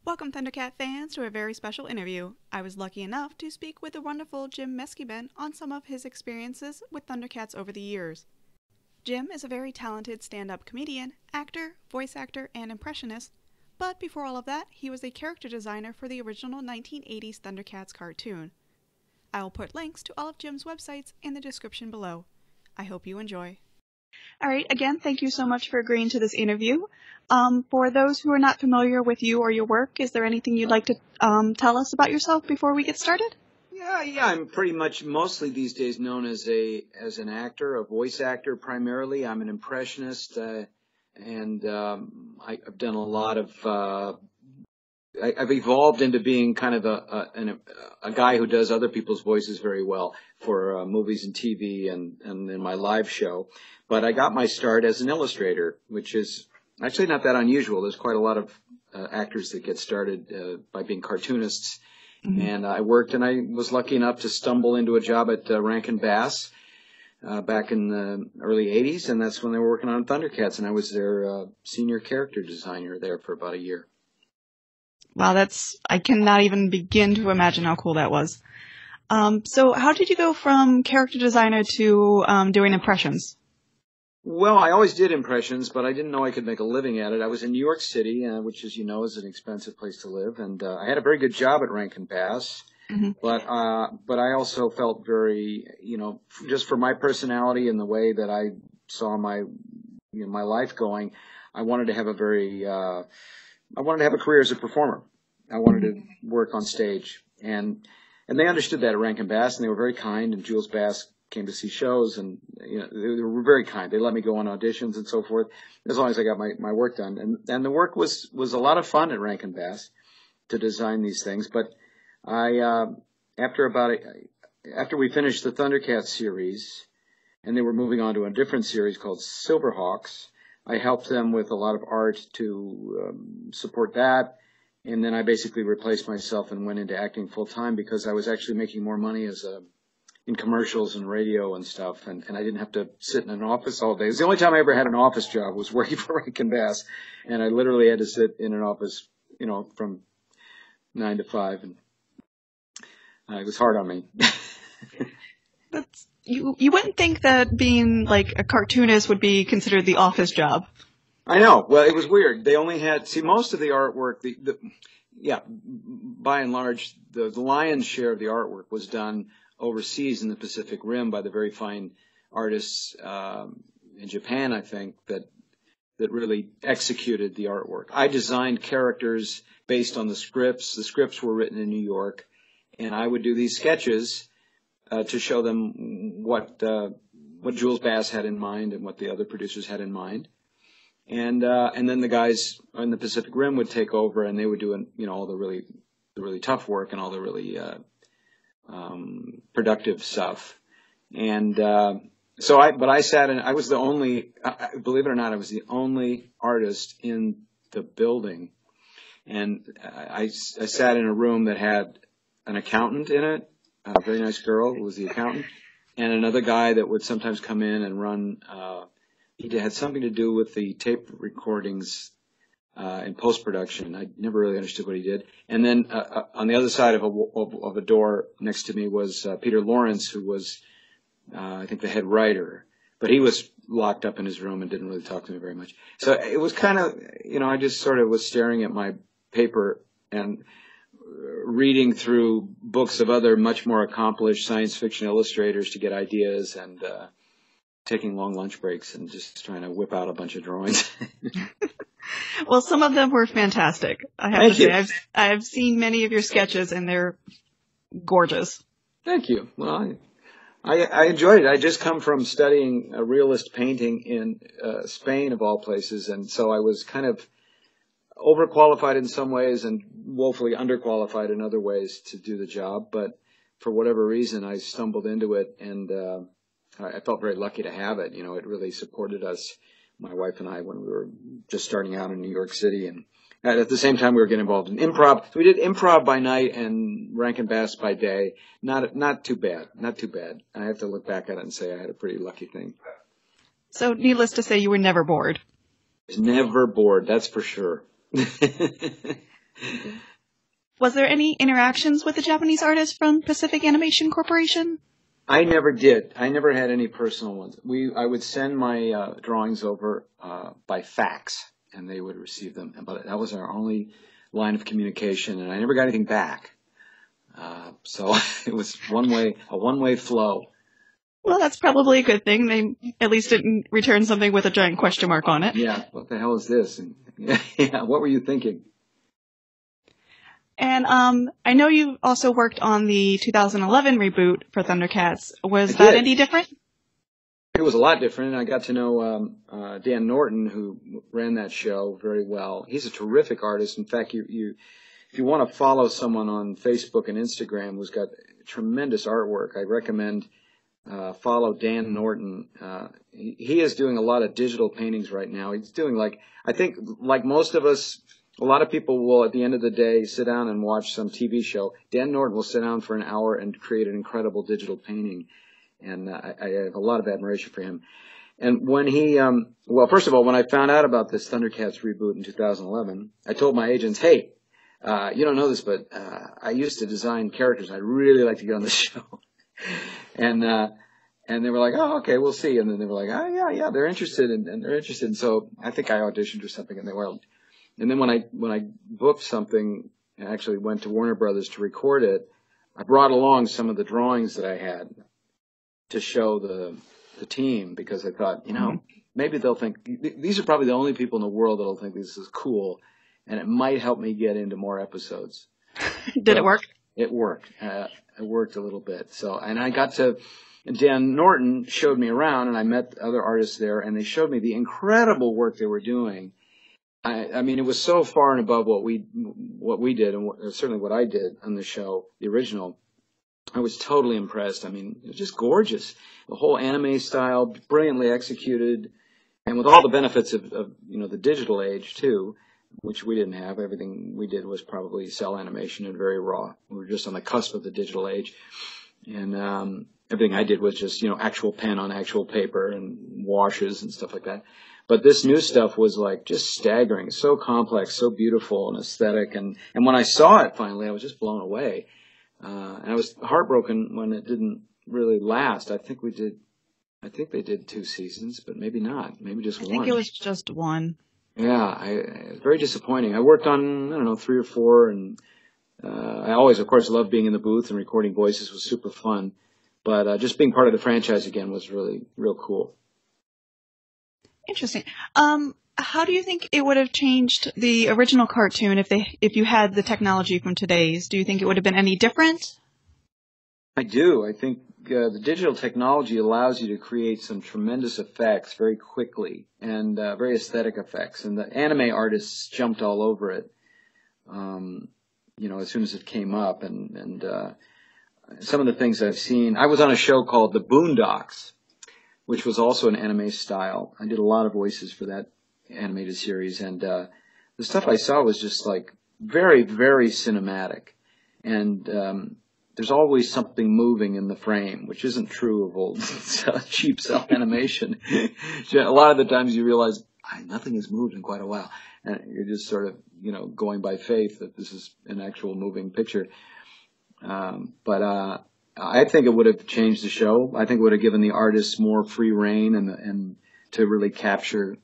Welcome, Thundercat fans, to a very special interview. I was lucky enough to speak with the wonderful Jim Meskimen on some of his experiences with Thundercats over the years. Jim is a very talented stand-up comedian, actor, voice actor, and impressionist, but before all of that, he was a character designer for the original 1980s Thundercats cartoon. I will put links to all of Jim's websites in the description below. I hope you enjoy. All right, again, thank you so much for agreeing to this interview. For those who are not familiar with you or your work, is there anything you'd like to tell us about yourself before we get started? Yeah, I'm pretty much mostly these days known as an actor, a voice actor primarily. I'm an impressionist, and I've done a lot of. I've evolved into being kind of a guy who does other people's voices very well for movies and TV and in my live show. But I got my start as an illustrator, which is actually not that unusual. There's quite a lot of actors that get started by being cartoonists. Mm-hmm. And I worked, and I was lucky enough to stumble into a job at Rankin Bass back in the early 80s, and that's when they were working on Thundercats, and I was their senior character designer there for about a year. Wow, I cannot even begin to imagine how cool that was. So how did you go from character designer to doing impressions? Well, I always did impressions, but I didn't know I could make a living at it. I was in New York City, which, as you know, is an expensive place to live, and I had a very good job at Rankin Bass. Mm-hmm. But I also felt very, just for my personality and the way that I saw my life going, I wanted to have a career as a performer. I wanted to work on stage, and they understood that at Rankin Bass, and they were very kind. And Jules Bass came to see shows, and they were very kind. They let me go on auditions and so forth, as long as I got my work done. And the work was a lot of fun at Rankin Bass to design these things. But after we finished the Thundercats series, and they were moving on to a different series called Silverhawks, I helped them with a lot of art to support that. And then I basically replaced myself and went into acting full time because I was actually making more money in commercials and radio and stuff. And I didn't have to sit in an office all day. It was the only time I ever had an office job was working for Rankin Bass. And I literally had to sit in an office, from 9 to 5. And it was hard on me. You wouldn't think that being like a cartoonist would be considered the office job. I know. Well, it was weird. They only had, most of the artwork, by and large, the lion's share of the artwork was done overseas in the Pacific Rim by the very fine artists in Japan, I think, that really executed the artwork. I designed characters based on the scripts. The scripts were written in New York, and I would do these sketches to show them what Jules Bass had in mind and what the other producers had in mind. And then the guys in the Pacific Rim would take over, and they would do all the really tough work and all the really productive stuff. And I sat in. I was the only, believe it or not, I was the only artist in the building, and I sat in a room that had an accountant in it, a very nice girl who was the accountant, and another guy that would sometimes come in and run. He had something to do with the tape recordings in post-production. I never really understood what he did. And then on the other side of a door next to me was Peter Lawrence, who was, I think, the head writer. But he was locked up in his room and didn't really talk to me very much. So it was kind of, I just sort of was staring at my paper and reading through books of other much more accomplished science fiction illustrators to get ideas, and taking long lunch breaks and just trying to whip out a bunch of drawings. Well, some of them were fantastic. I have to say, I've seen many of your sketches, and they're gorgeous. Thank you. Well, I enjoyed it. I just come from studying realist painting in Spain, of all places, and so I was kind of overqualified in some ways and woefully underqualified in other ways to do the job. But for whatever reason, I stumbled into it, and I felt very lucky to have it. It really supported us, my wife and I, when we were just starting out in New York City. And at the same time, we were getting involved in improv. So we did improv by night and Rankin Bass by day. Not too bad. Not too bad. I have to look back at it and say I had a pretty lucky thing. So needless to say, you were never bored. Never bored, that's for sure. Was there any interactions with the Japanese artist from Pacific Animation Corporation? I never did. I never had any personal ones. I would send my drawings over by fax, and they would receive them. But that was our only line of communication, and I never got anything back. So it was a one-way flow. Well, that's probably a good thing. They at least didn't return something with a giant question mark on it. Yeah, what the hell is this? And, yeah, what were you thinking? And I know you also worked on the 2011 reboot for Thundercats. Was that any different? It was a lot different. I got to know Dan Norton, who ran that show, very well. He's a terrific artist. In fact, if you want to follow someone on Facebook and Instagram who's got tremendous artwork, I recommend follow Dan Norton. He is doing a lot of digital paintings right now. He's doing I think like most of us, a lot of people will at the end of the day sit down and watch some TV show. Dan Norton will sit down for an hour and create an incredible digital painting. And I have a lot of admiration for him. And when he, first of all, when I found out about this Thundercats reboot in 2011, I told my agents, hey, you don't know this, but I used to design characters. I'd really like to get on the show. And they were like, oh, okay, we'll see. And then they were like, oh, yeah, they're interested. And they're interested. And so I think I auditioned or something, and they were. And then when I booked something, I actually went to Warner Brothers to record it, I brought along some of the drawings that I had to show the team, because I thought, maybe they'll think, these are probably the only people in the world that'll think this is cool, and it might help me get into more episodes. Did it work? It worked. It worked a little bit. So, and I got to, Dan Norton showed me around, and I met other artists there, and they showed me the incredible work they were doing. I mean, it was so far and above what we did, and certainly what I did on the show, the original. I was totally impressed. I mean, it was just gorgeous. The whole anime style, brilliantly executed, and with all the benefits of the digital age too, which we didn't have. Everything we did was probably cell animation and very raw. We were just on the cusp of the digital age, and everything I did was just actual pen on actual paper and washes and stuff like that. But this new stuff was just staggering, so complex, so beautiful and aesthetic. And when I saw it finally, I was just blown away. And I was heartbroken when it didn't really last. I think they did 2 seasons, but maybe not. Maybe just one. I think it was just one. Yeah, it was very disappointing. I worked on, 3 or 4, and I always, of course, loved being in the booth and recording voices. Was super fun. But just being part of the franchise again was really real cool. Interesting. How do you think it would have changed the original cartoon if you had the technology from today's? Do you think it would have been any different? I do. I think the digital technology allows you to create some tremendous effects very quickly, and very aesthetic effects. And the anime artists jumped all over it, as soon as it came up. And some of the things I've seen, I was on a show called The Boondocks, which was also an anime style. I did a lot of voices for that animated series, and the stuff I saw was just very, very cinematic. And there's always something moving in the frame, which isn't true of old cheap cell animation. A lot of the times you realize nothing has moved in quite a while, and you're just sort of going by faith that this is an actual moving picture. But I think it would have changed the show. I think it would have given the artists more free reign and to really capture,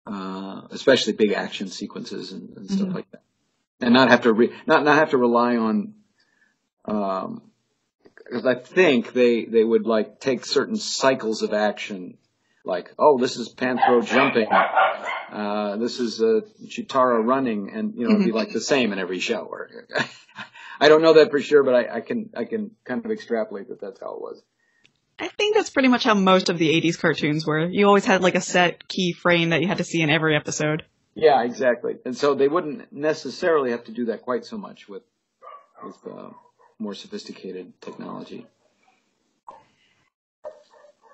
especially big action sequences and stuff like that, and not have to not have to rely on. Because I think they would take certain cycles of action, this is Panthro jumping, this is Chitara running, and it'd be the same in every show. Or I don't know that for sure, but I can kind of extrapolate that that's how it was. I think that's pretty much how most of the 80s cartoons were. You always had a set key frame that you had to see in every episode. Yeah, exactly. And so they wouldn't necessarily have to do that quite so much with more sophisticated technology.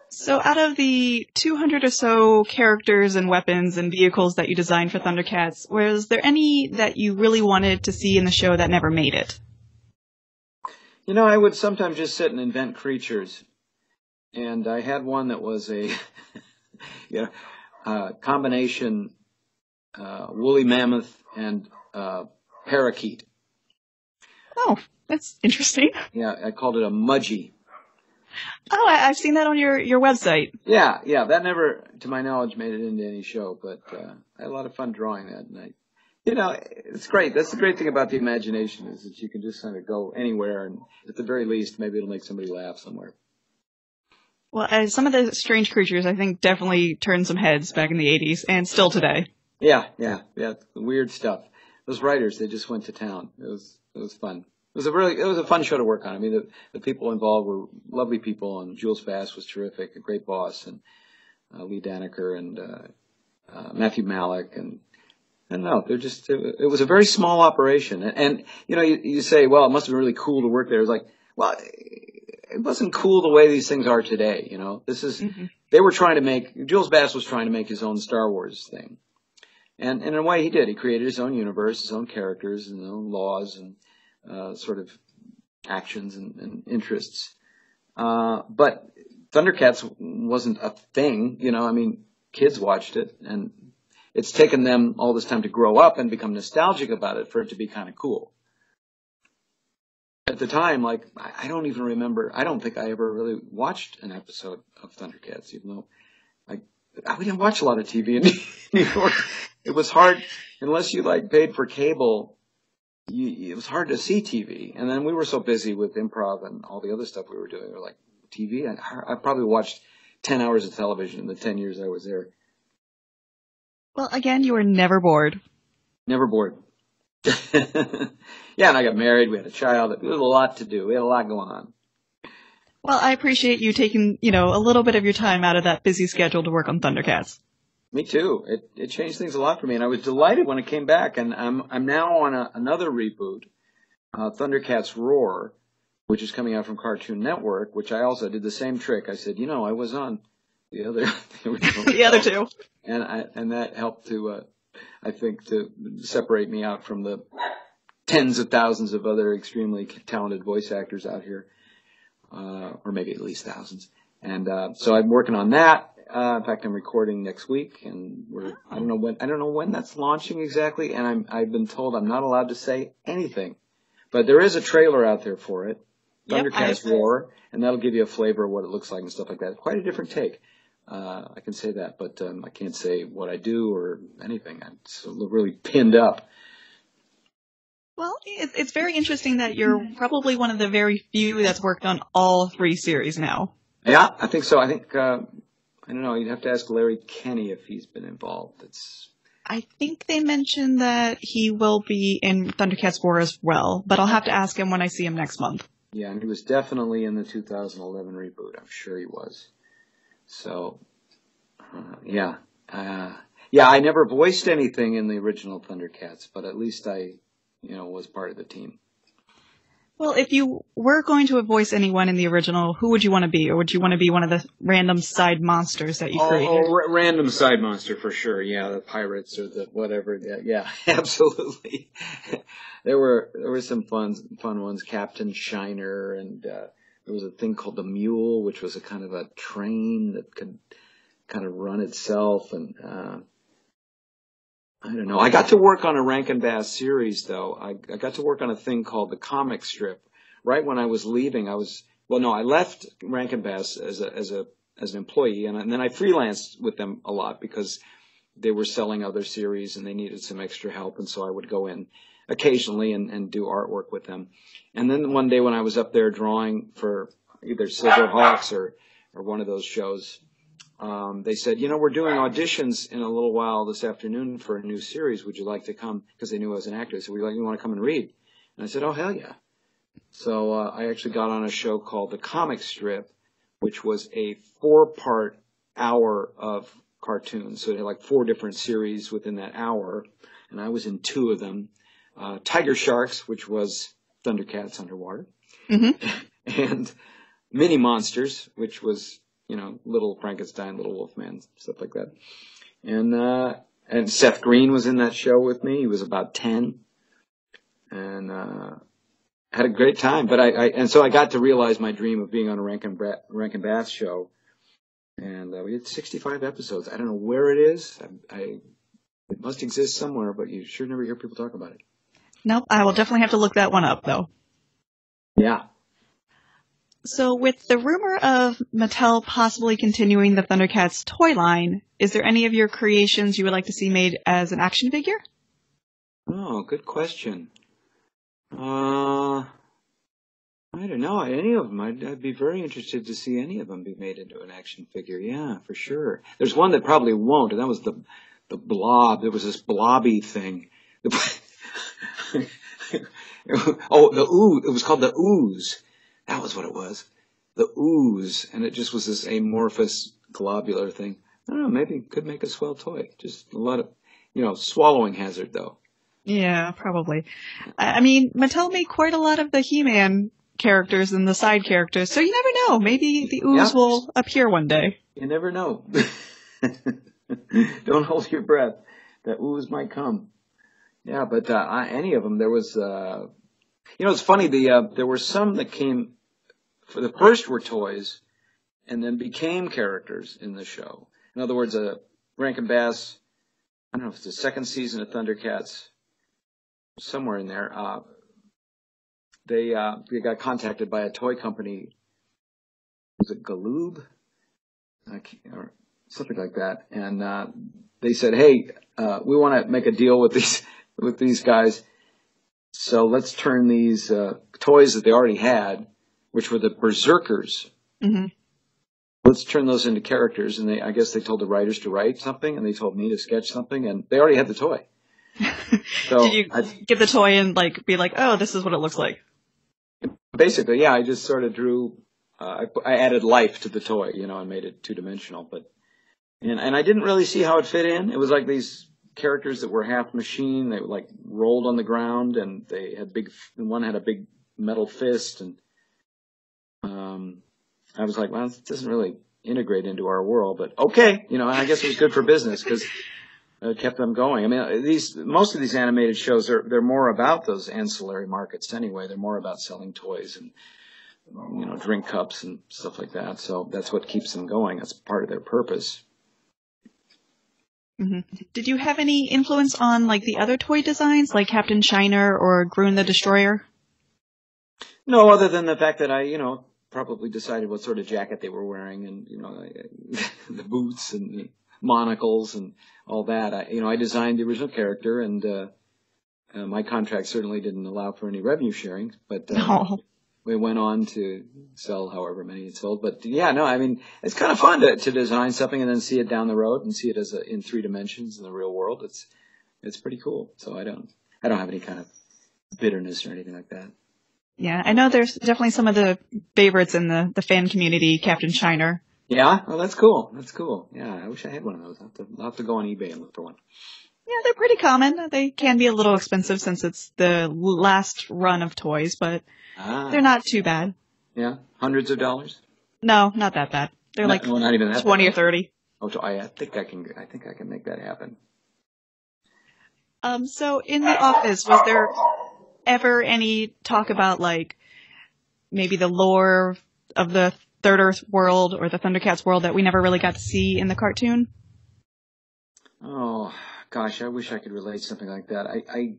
So out of the 200 or so characters and weapons and vehicles that you designed for Thundercats, was there any that you really wanted to see in the show that never made it? I would sometimes just sit and invent creatures. And I had one that was a combination woolly mammoth and parakeet. Oh, that's interesting. Yeah, I called it a mudgie. Oh, I've seen that on your website. Yeah, that never, to my knowledge, made it into any show, but I had a lot of fun drawing that, and it's great. That's the great thing about the imagination, is that you can just kind of go anywhere, and at the very least, maybe it'll make somebody laugh somewhere. Well, some of the strange creatures, I think, definitely turned some heads back in the 80s, and still today. Yeah, weird stuff. Those writers, they just went to town. It was fun. It was a fun show to work on. I mean, the people involved were lovely people, and Jules Bass was terrific, a great boss, and Lee Daniker and Matthew Malik, and no, it was a very small operation. And you say, well, it must have been really cool to work there. It was like, well, it wasn't cool the way these things are today. They were trying to make, Jules Bass was trying to make his own Star Wars thing. And in a way he did. He created his own universe, his own characters, and his own laws, and sort of actions and interests. But Thundercats wasn't a thing, I mean, kids watched it, and it's taken them all this time to grow up and become nostalgic about it for it to be kind of cool. At the time, like, I don't even remember, I don't think I ever really watched an episode of Thundercats, even though we didn't watch a lot of TV in New York. It was hard, unless you paid for cable, it was hard to see TV. And then we were so busy with improv and all the other stuff we were doing. We were like, TV? I probably watched 10 hours of television in the 10 years I was there. Well, again, you were never bored. Never bored. Yeah, and I got married. We had a child. There was a lot to do. We had a lot going on. Well, I appreciate you taking, a little bit of your time out of that busy schedule to work on Thundercats. Me too. It changed things a lot for me, and I was delighted when it came back. And I'm now on another reboot, Thundercats Roar, which is coming out from Cartoon Network, which I also did the same trick. I said, I was on the other two, and that helped to, I think, to separate me out from the tens of thousands of other extremely talented voice actors out here, or maybe at least thousands. And so I'm working on that. In fact, I'm recording next week, and I don't know when that's launching exactly, and I've been told I'm not allowed to say anything. But there is a trailer out there for it, Thundercats Roar, and that'll give you a flavor of what it looks like and stuff like that. Quite a different take. I can say that, but I can't say what I do or anything. I'm really pinned up. Well, it's very interesting that you're probably one of the very few that's worked on all three series now. Yeah, I think so. I think, I don't know, you'd have to ask Larry Kenny if he's been involved. I think they mentioned that he will be in Thundercats Core as well, but I'll have to ask him when I see him next month. Yeah, and he was definitely in the 2011 reboot. I'm sure he was. So, yeah. I never voiced anything in the original Thundercats, but at least I, was part of the team. Well, if you were going to voice anyone in the original, who would you want to be? Or would you want to be one of the random side monsters that you created? Random side monster for sure. Yeah, the pirates or the whatever. Yeah, absolutely. There were some fun ones. Captain Shiner, and there was a thing called the Mule, which was a kind of a train that could kind of run itself. And I don't know. I got to work on a Rankin Bass series, though. I got to work on a thing called the comic strip. Right when I was leaving, I left Rankin Bass as an employee, and then I freelanced with them a lot because they were selling other series and they needed some extra help, and so I would go in occasionally and do artwork with them. And then one day when I was up there drawing for either Silverhawks or one of those shows, they said, we're doing auditions in a little while this afternoon for a new series. Would you like to come? Because they knew I was an actor. They said, you want to come and read? And I said, oh, hell yeah. So I actually got on a show called The Comic Strip, which was a 4-part hour of cartoons. So it had 4 different series within that hour, and I was in 2 of them. Tiger Sharks, which was Thundercats underwater, and Mini Monsters, which was Little Frankenstein, Little Wolfman, stuff like that. And Seth Green was in that show with me. He was about 10. And had a great time. But so I got to realize my dream of being on a Rankin Bass show. And we had 65 episodes. I don't know where it is. It must exist somewhere, but you sure never hear people talk about it. Nope, I will definitely have to look that one up, though. Yeah. So with the rumor of Mattel possibly continuing the Thundercats toy line, is there any of your creations you would like to see made as an action figure? Oh, good question. I don't know. Any of them. I'd be very interested to see any of them be made into an action figure. Yeah, for sure. There's one that probably won't, and that was the blob. There was this blobby thing. Oh, the ooze. It was called the ooze. That was what it was. The ooze. And it just was this amorphous globular thing. I don't know, maybe it could make a swell toy. Just a lot of, swallowing hazard though. Yeah, probably. I mean, Mattel made quite a lot of the He-Man characters and the side characters, so you never know. Maybe the ooze will appear one day. You never know. Don't hold your breath. The ooze might come. Yeah, but any of them, there was, it's funny, there were some that came, for the first were toys, and then became characters in the show. In other words, Rankin Bass, I don't know if it's the second season of Thundercats, somewhere in there, they got contacted by a toy company. Was it Galoob? Or something like that. And they said, hey, we want to make a deal with these guys. So let's turn these toys that they already had, which were the Berserkers. Mm-hmm. Let's turn those into characters. And I guess they told the writers to write something, and they told me to sketch something, and they already had the toy. So did you get the toy and be like, oh, this is what it looks like? Basically, yeah. I just sort of drew. I added life to the toy, and made it two-dimensional. And I didn't really see how it fit in. It was like these characters that were half machine. They rolled on the ground, and they had one had a big metal fist, and I was like, well, this doesn't really integrate into our world, but okay, I guess it was good for business because it kept them going. I mean, most of these animated shows they're more about those ancillary markets anyway. They're more about selling toys and drink cups and stuff like that. So that's what keeps them going. That's part of their purpose. Mm-hmm. Did you have any influence on the other toy designs, like Captain Shiner or Grun the Destroyer? No, other than the fact that I, probably decided what sort of jacket they were wearing, and the boots and the monocles and all that. I designed the original character, and my contract certainly didn't allow for any revenue sharing, but we went on to sell however many it sold. But yeah, no, I mean, it's kind of fun to design something and then see it down the road and see it in 3 dimensions in the real world. It's pretty cool. So I don't have any kind of bitterness or anything like that. Yeah, I know there's definitely some of the favorites in the fan community, Captain Shiner. Yeah, well, that's cool. That's cool. Yeah, I wish I had one of those. I'll have to go on eBay and look for one. Yeah, they're pretty common. They can be a little expensive since it's the last run of toys, but they're not too bad. Yeah, hundreds of dollars? No, not that bad. They're not even that 20 bad. Or 30. Oh, I think I can make that happen. So in the office, was there ever any talk about maybe the lore of the Third Earth world or the Thundercats world that we never really got to see in the cartoon? Oh, gosh, I wish I could relate something like that. I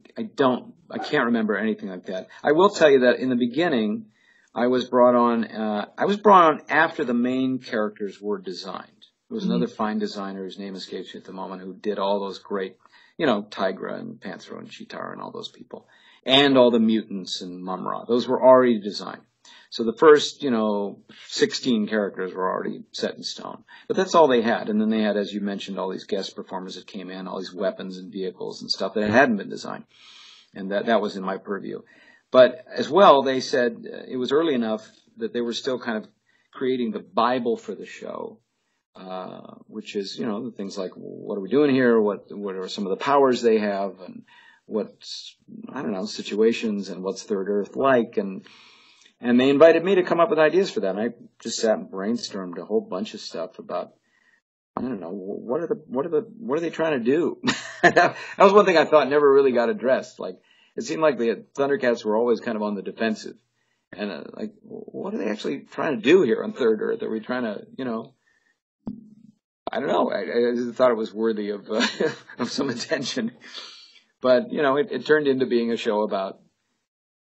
can't remember anything like that. I will tell you that in the beginning, I was brought on after the main characters were designed. There was another fine designer whose name escapes me at the moment who did all those great, Tigra and Panthro and Chitara and all those people. And all the mutants and Mumra. Those were already designed. So the first, 16 characters were already set in stone. But that's all they had. And then they had, as you mentioned, all these guest performers that came in, all these weapons and vehicles and stuff that hadn't been designed. And that was in my purview. But as well, they said it was early enough that they were still kind of creating the Bible for the show, which is, things like, what are we doing here? What are some of the powers they have? And what's, situations and what's Third Earth like, and they invited me to come up with ideas for that. And I just sat and brainstormed a whole bunch of stuff about, what are they trying to do? That was one thing I thought never really got addressed. It seemed like the Thundercats were always kind of on the defensive, and what are they actually trying to do here on Third Earth? Are we trying to, I don't know. I just thought it was worthy of some attention. But, it turned into being a show about,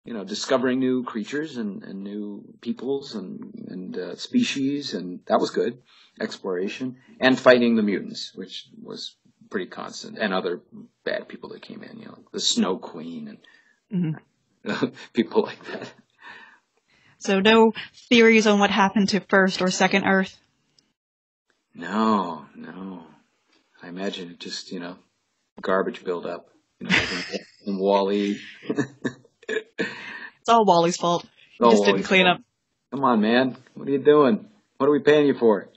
discovering new creatures and new peoples and species, and that was good. Exploration and fighting the mutants, which was pretty constant, and other bad people that came in, the Snow Queen and people like that. So no theories on what happened to first or second Earth? No. I imagine it just, garbage buildup, and Wall-E. It's all Wally's fault. He just didn't clean up. Come on, man. What are you doing? What are we paying you for?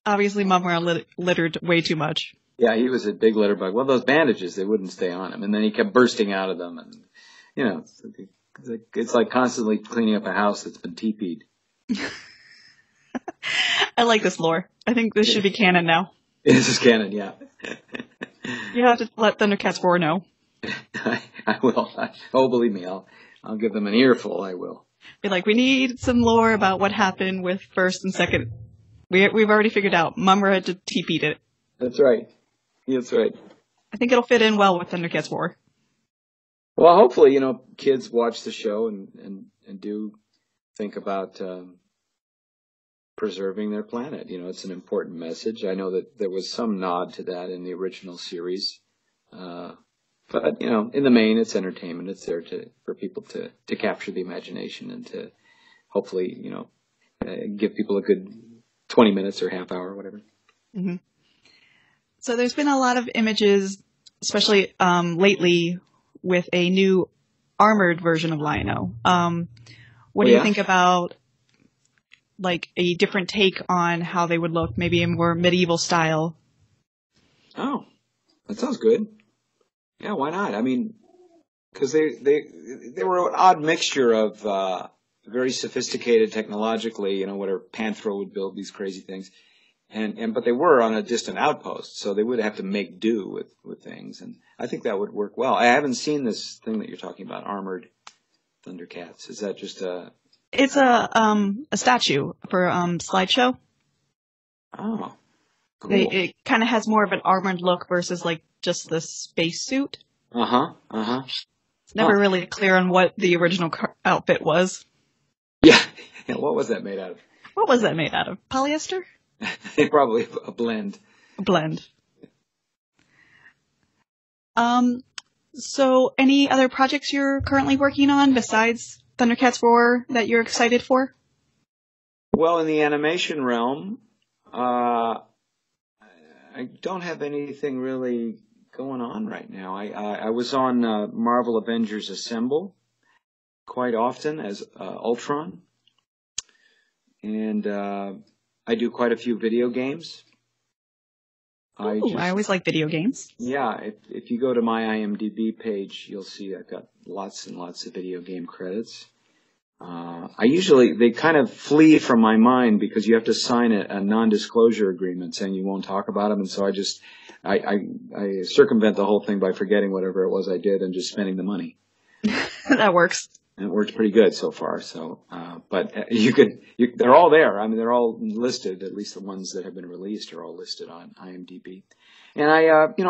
Obviously, Mumra littered way too much. Yeah, he was a big litter bug. Well, those bandages, they wouldn't stay on him. And then he kept bursting out of them. And, it's like constantly cleaning up a house that's been teepeed. I like this lore. I think this should be canon now. This is canon, yeah. You have to let Thundercats Roar know. I will. Believe me, I'll give them an earful. I will. Be like, we need some lore about what happened with first and second. We've already figured out. Mumra had to TP'd it. That's right. That's right. I think it'll fit in well with Thundercats Roar. Well, hopefully, kids watch the show and do think about preserving their planet. It's an important message. I know that there was some nod to that in the original series. But, in the main, it's entertainment. It's there for people to capture the imagination and to hopefully, give people a good 20 minutes or half hour or whatever. Mm-hmm. So there's been a lot of images, especially lately, with a new armored version of Liono. What do you think about, like, a different take on how they would look, maybe a more medieval style? Oh, that sounds good. Yeah, why not? I mean, because they were an odd mixture of very sophisticated technologically, whatever Panthro would build these crazy things, but they were on a distant outpost, so they would have to make do with things, and I think that would work well. I haven't seen this thing that you're talking about, armored Thundercats. Is that just a? It's a statue for slideshow. Oh, cool. It kind of has more of an armored look versus like just the spacesuit. It's never really clear on what the original outfit was. Yeah. What was that made out of? What was that made out of? Polyester? Probably a blend. A blend. So any other projects you're currently working on besides Thundercats Roar that you're excited for? Well, in the animation realm, I don't have anything really going on right now. I was on Marvel Avengers Assemble quite often as Ultron, and I do quite a few video games. I always like video games. Yeah, if you go to my IMDb page, you'll see I've got lots and lots of video game credits. They kind of flee from my mind because you have to sign a non-disclosure agreement saying you won't talk about them, and so I circumvent the whole thing by forgetting whatever it was I did and just spending the money. That works. And it works pretty good so far. So, but they're all there. I mean, they're all listed. At least the ones that have been released are all listed on IMDb. And I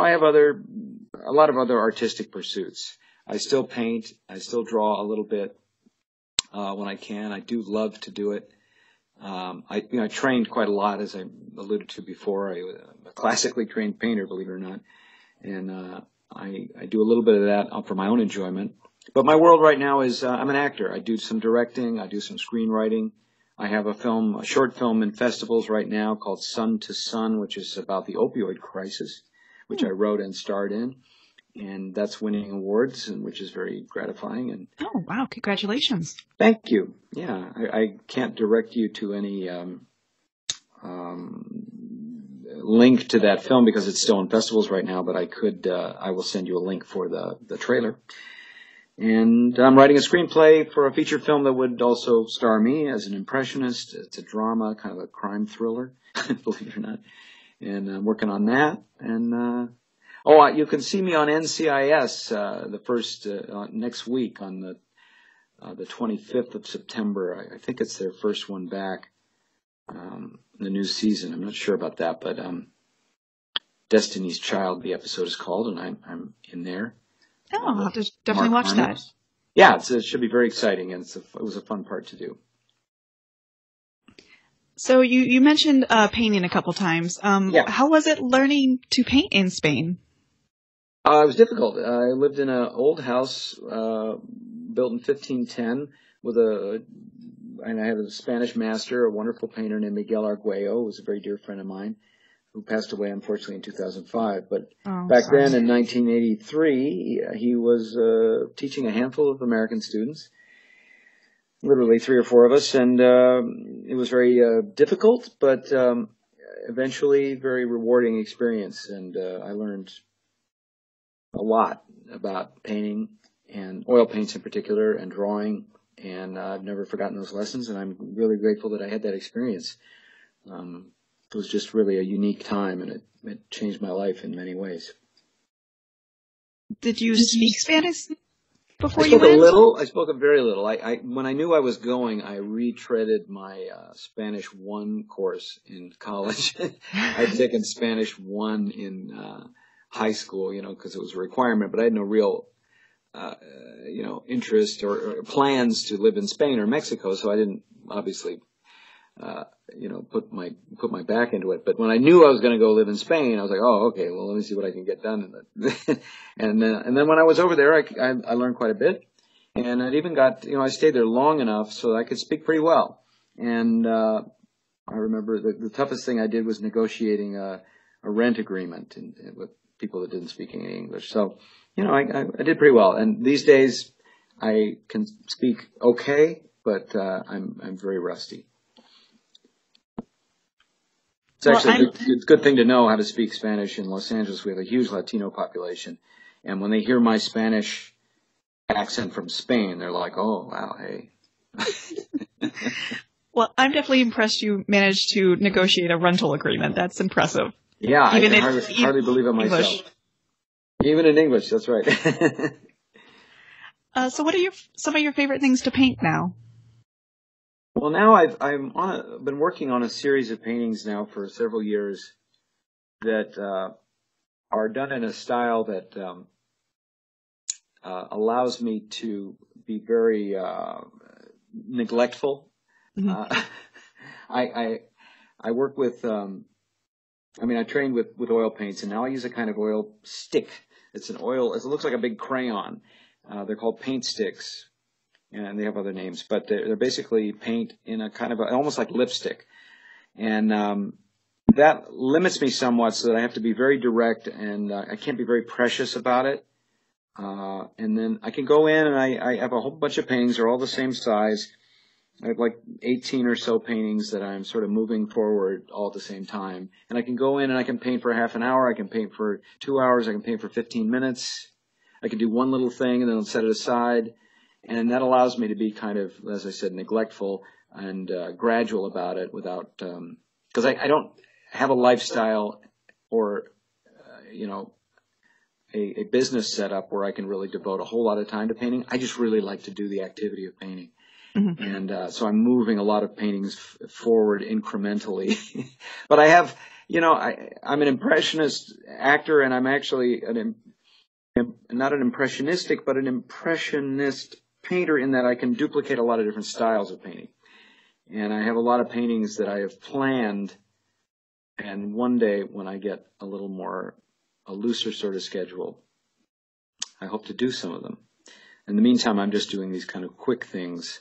have a lot of other artistic pursuits. I still paint. I still draw a little bit when I can. I do love to do it. I trained quite a lot, as I alluded to before. I was a classically trained painter, believe it or not, and I do a little bit of that for my own enjoyment. But my world right now is I'm an actor. I do some directing. I do some screenwriting. I have a short film in festivals right now called Sun to Sun, which is about the opioid crisis, which I wrote and starred in. And that's winning awards, and which is very gratifying. And oh, wow. Congratulations. Thank you. Yeah. I can't direct you to any link to that film because it's still in festivals right now, but I will send you a link for the trailer. And I'm writing a screenplay for a feature film that would also star me as an impressionist. It's a drama, kind of a crime thriller, believe it or not. And I'm working on that. And you can see me on NCIS the first next week on the 25th of September. I think it's their first one back, the new season. I'm not sure about that, but Destiny's Child, the episode is called, and I'm in there. Oh, I'll have to definitely watch that. Yeah, it should be very exciting, and it was a fun part to do. So you mentioned painting a couple times. Yeah. How was it learning to paint in Spain? It was difficult. I lived in an old house built in 1510 and I had a Spanish master, a wonderful painter named Miguel Arguello, who was a very dear friend of mine, who passed away, unfortunately, in 2005. But back then, in 1983, he was teaching a handful of American students, literally 3 or 4 of us, and it was very difficult, but eventually very rewarding experience, and I learned a lot about painting, and oil paints in particular, and drawing, and I've never forgotten those lessons, and I'm really grateful that I had that experience. It was just really a unique time, and it changed my life in many ways. Did you speak Spanish before you went? I spoke a little. I spoke very little. When I knew I was going, I retreaded my Spanish 1 course in college. I'd taken Spanish 1 in high school, because it was a requirement, but I had no real, interest or plans to live in Spain or Mexico, so I didn't obviously, put my back into it. But when I knew I was going to go live in Spain, I was like, oh, okay, well, let me see what I can get done. And then when I was over there, I learned quite a bit, and I even got, I stayed there long enough so that I could speak pretty well. And I remember the toughest thing I did was negotiating a rent agreement with people that didn't speak any English. So, I did pretty well. And these days I can speak okay, but I'm very rusty. It's actually it's a good thing to know how to speak Spanish. In Los Angeles, we have a huge Latino population. And when they hear my Spanish accent from Spain, they're like, oh, wow, hey. Well, I'm definitely impressed you managed to negotiate a rental agreement. That's impressive. Yeah, I can hardly believe it myself. English. Even in English, that's right. So what are some of your favorite things to paint now? Well, now I've been working on a series of paintings now for several years that are done in a style that allows me to be very neglectful. Mm-hmm. I work with I trained with oil paints, and now I use a kind of oil stick. It looks like a big crayon. They're called paint sticks, and they have other names, but they're basically paint in a kind of almost like lipstick. And that limits me somewhat, so that I have to be very direct, and I can't be very precious about it. And then I can go in, and I have a whole bunch of paintings. They're all the same size. I have like 18 or so paintings that I'm sort of moving forward all at the same time. And I can go in and I can paint for half an hour. I can paint for 2 hours. I can paint for 15 minutes. I can do one little thing and then I'll set it aside. And that allows me to be kind of, as I said, neglectful and gradual about it without, because I don't have a lifestyle or, a business set up where I can really devote a whole lot of time to painting. I just really like to do the activity of painting. Mm-hmm. And so I'm moving a lot of paintings forward incrementally. But I have, I'm an impressionist actor, and I'm actually not an impressionistic, but an impressionist painter in that I can duplicate a lot of different styles of painting. And I have a lot of paintings that I have planned, and one day when I get a looser sort of schedule, I hope to do some of them. In the meantime, I'm just doing these kind of quick things.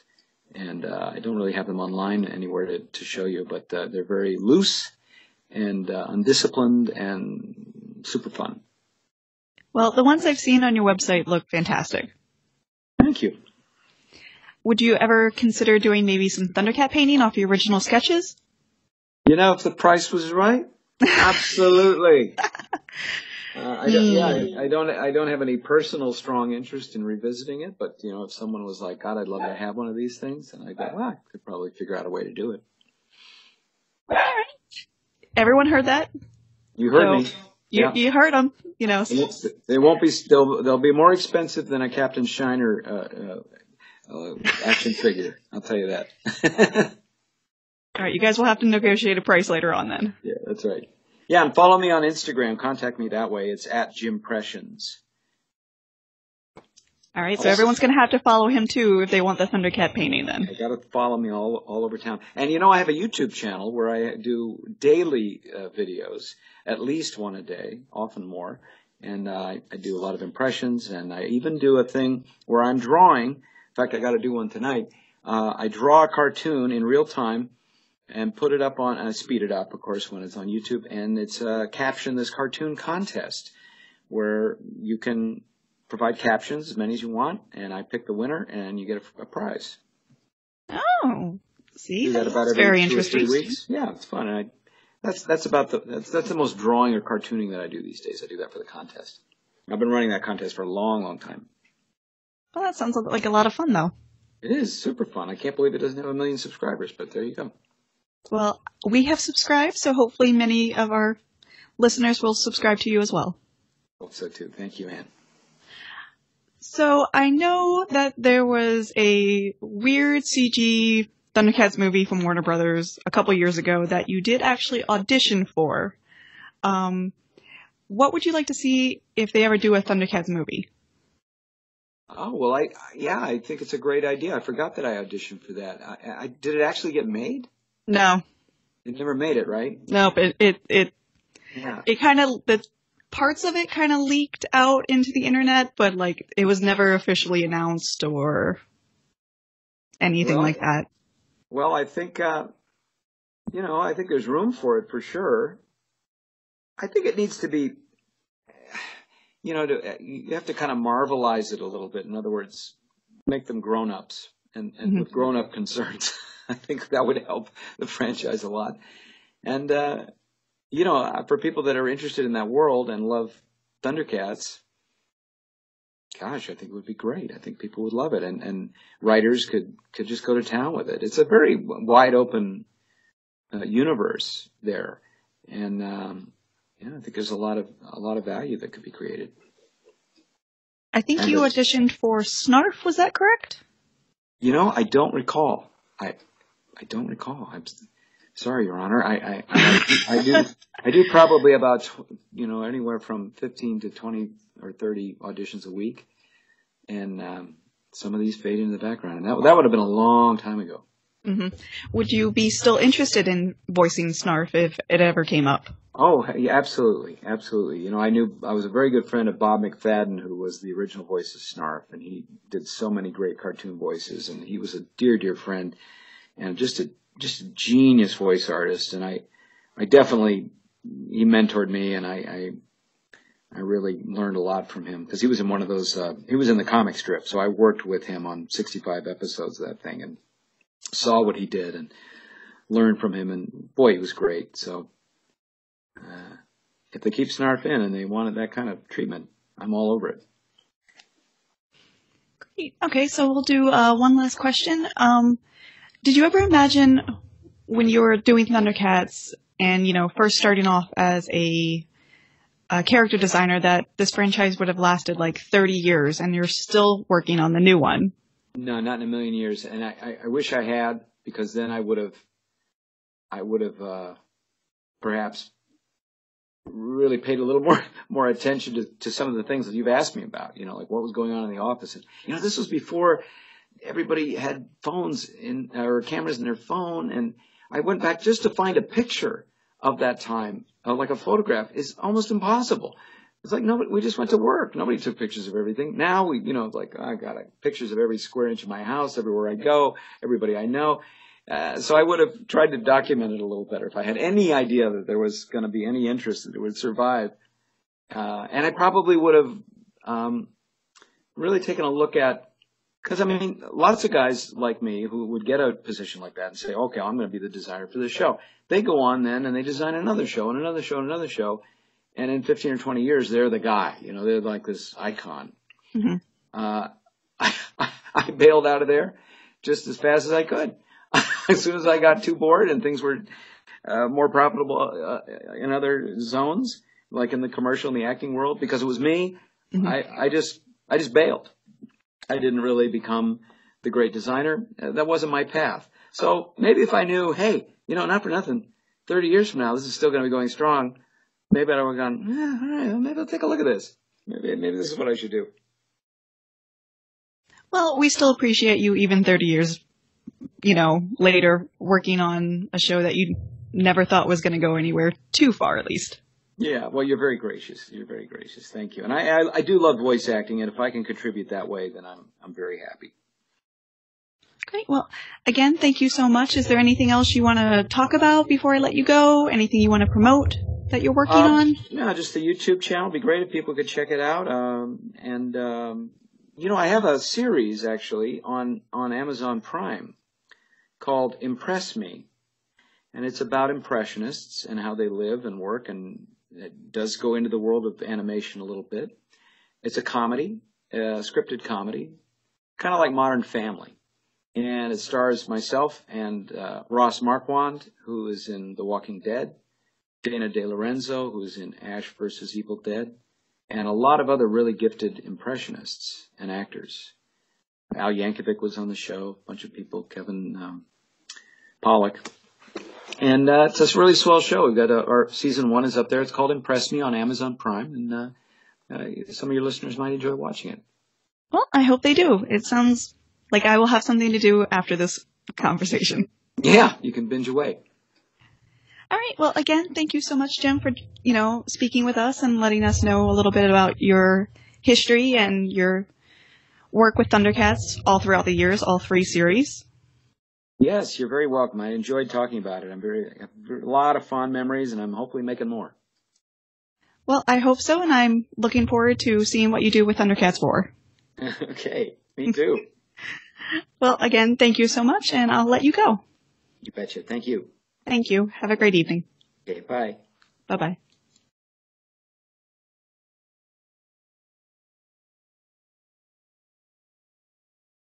And I don't really have them online anywhere to show you, but they're very loose and undisciplined and super fun. Well, the ones I've seen on your website look fantastic. Thank you. Would you ever consider doing maybe some Thundercat painting off your original sketches? If the price was right, absolutely. I don't have any personal strong interest in revisiting it, but if someone was like, God, I'd love to have one of these things, and I go, I could probably figure out a way to do it. All right. Everyone heard that? You heard me. You heard them. They won't be. They'll be more expensive than a Captain Shiner action figure. I'll tell you that. All right, you guys will have to negotiate a price later on then. Yeah, that's right. Yeah, and follow me on Instagram. Contact me that way. It's at Jimpressions. All right, so everyone's going to have to follow him, too, if they want the Thundercat painting, then. They got to follow me all over town. And, you know, I have a YouTube channel where I do daily videos, at least one a day, often more. And I do a lot of impressions, and I even do a thing where I'm drawing. In fact, I got to do one tonight. I draw a cartoon in real time and put it up on, I speed it up, of course, when it's on YouTube, and it's caption this cartoon contest where you can provide captions, as many as you want, and I pick the winner, and you get a prize. Oh, see, do that about every very 2 interesting. or 3 weeks. Yeah, it's fun. And that's the most drawing or cartooning that I do these days. I do that for the contest. I've been running that contest for a long, long time. Well, that sounds like a lot of fun, though. It is super fun. I can't believe it doesn't have 1 million subscribers, but there you go. Well, we have subscribed, so hopefully many of our listeners will subscribe to you as well. Hope so, too. Thank you, Ann. So I know that there was a weird CG Thundercats movie from Warner Brothers a couple years ago that you did actually audition for. What would you like to see if they ever do a Thundercats movie? Oh, well, I think it's a great idea. I forgot that I auditioned for that. Did it actually get made? No. It never made it, right? Nope. It kind of, the parts of it kind of leaked out into the internet, but like it was never officially announced or anything like that. Well, I think, I think there's room for it for sure. I think it needs to be, you have to kind of marvelize it a little bit. In other words, make them grown-ups and with grown-up concerns. I think that would help the franchise a lot. And, for people that are interested in that world and love Thundercats, gosh, I think it would be great. I think people would love it. And writers could just go to town with it. It's a very wide open universe there. And, I think there's a lot of value that could be created. I think you auditioned for Snarf, was that correct? I don't recall. I don't recall. I'm sorry, Your Honor. I do probably about, anywhere from 15 to 20 or 30 auditions a week. And some of these fade into the background. And that would have been a long time ago. Mm-hmm. Would you be still interested in voicing Snarf if it ever came up? Oh, yeah, absolutely. Absolutely. I was a very good friend of Bob McFadden, who was the original voice of Snarf, and he did so many great cartoon voices, and he was a dear, dear friend and just a genius voice artist. And I definitely, he mentored me, and I really learned a lot from him because he was in one of those, he was in the comic strip. So I worked with him on 65 episodes of that thing and saw what he did and learned from him. And boy, he was great. So, if they keep Snarf in and they wanted that kind of treatment, I'm all over it. Great. Okay, so we'll do one last question. Did you ever imagine when you were doing Thundercats and, first starting off as a character designer that this franchise would have lasted like 30 years and you're still working on the new one? No, not in a million years. And I wish I had, because then I would have perhaps really paid a little more attention to some of the things that you've asked me about, like what was going on in the office. And, this was before everybody had phones or cameras in their phone. And I went back just to find a picture of that time, like a photograph, is almost impossible. It's like, we just went to work. Nobody took pictures of everything. Now I got pictures of every square inch of my house, everywhere I go, everybody I know. So I would have tried to document it a little better if I had any idea that there was going to be any interest that it would survive. And I probably would have really taken a look at, because lots of guys like me who would get a position like that and say, okay, I'm going to be the designer for this show. They go on then and they design another show and another show and another show. And in 15 or 20 years, they're the guy. They're like this icon. Mm-hmm. I bailed out of there just as fast as I could. As soon as I got too bored and things were more profitable in other zones, like in the commercial and the acting world, because it was me, mm-hmm. I just bailed. I didn't really become the great designer. That wasn't my path. So maybe if I knew, hey, not for nothing, 30 years from now, this is still going to be going strong. maybe I would have gone, all right, maybe I'll take a look at this. Maybe this is what I should do. Well, we still appreciate you even 30 years, later working on a show that you never thought was going to go anywhere too far, at least. Yeah, well, you're very gracious. You're very gracious. Thank you. And I do love voice acting, and if I can contribute that way, then I'm very happy. Great. Well, again, thank you so much. Is there anything else you want to talk about before I let you go? Anything you want to promote that you're working on? No, just the YouTube channel. It'd be great if people could check it out. I have a series actually on Amazon Prime called Impress Me, and it's about impressionists and how they live and work, and it does go into the world of animation a little bit. It's a comedy, a scripted comedy, kind of like Modern Family. And it stars myself and Ross Marquand, who is in The Walking Dead, Dana De Lorenzo, who's in Ash vs. Evil Dead, and a lot of other really gifted impressionists and actors. Al Yankovic was on the show, a bunch of people, Kevin Pollak. And it's a really swell show. We've got our season 1 is up there. It's called Impress Me on Amazon Prime, and some of your listeners might enjoy watching it. Well, I hope they do. It sounds like I will have something to do after this conversation. Yeah, you can binge away. All right. Well, again, thank you so much, Jim, for, speaking with us and letting us know a little bit about your history and your work with Thundercats all throughout the years, all 3 series. Yes, you're very welcome. I enjoyed talking about it. I have a lot of fond memories, and I'm hopefully making more. Well, I hope so, and I'm looking forward to seeing what you do with Thundercats Roar. Okay, me too. Well, again, thank you so much, and I'll let you go. You betcha. Thank you. Thank you. Have a great evening. Okay, bye. Bye-bye.